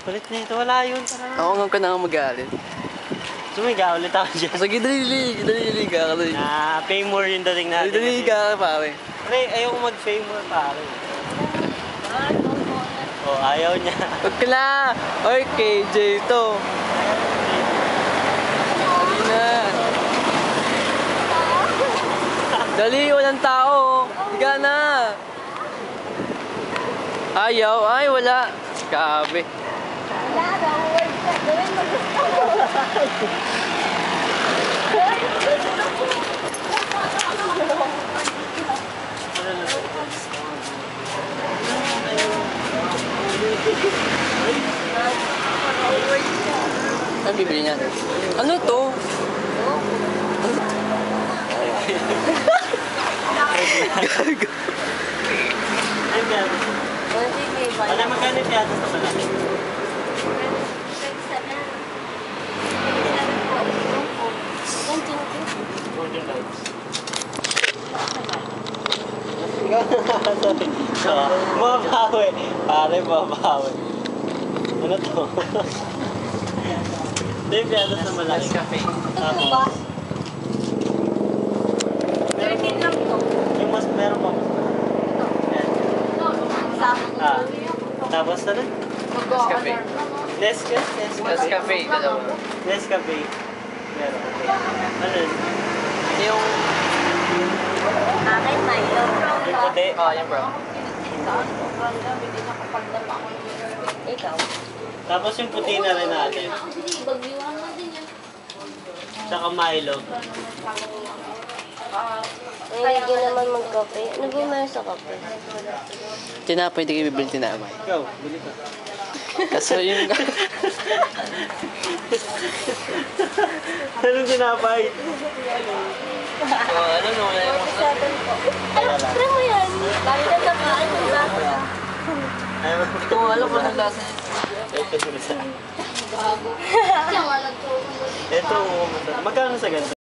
Kulit na ito, wala yun. Ako nga ka na magalit. Sumiga ulit ako dyan. Sige, dali ka. Pay more yung dating natin. Dali ka, pare. Pre, ayoko mag-pay more, pare. Oh, ayaw niya. Huwag ka na. Oy, KJ to. Dali na. Dali, walang tao. Higa na. Ayaw, ay wala. Kabe. Wala daw, word ka. Gawin mo gusto mo. Ano bibili niya? Ano to? Gago. Alam mo magkano yung piyatas na malaki? Mababawi. Pare, mababawi. Ano to? Ito yung piyatas na malaki. Nescafe. Ito ba? 13 lang to. Yung mas meron pa mas malaki. Ah, tapos ano? Nescafe. Nescafe, dalawa. Nescafe. Meron. Ano yun? Yung... Akin, Milo. Yung puti. Yung brown. Ikaw. Tapos yung puti na rin natin. Bagyuhan na din yan. Tsaka Milo. Hindi naman magkape. Ano ba meron sa kape? Tinapay, hindi kayo bibili tinapay. Ikaw, bili ka. Kaso yung... Anong tinapay? ano no, wala yung... Ano, try mo yan. Lagi na sa kain ng lasa. Ayaw. Ito, alam ko ng lasa niya. Ito yung isa. Bago. Siya walang tulong. Ito, magkano sa ganito?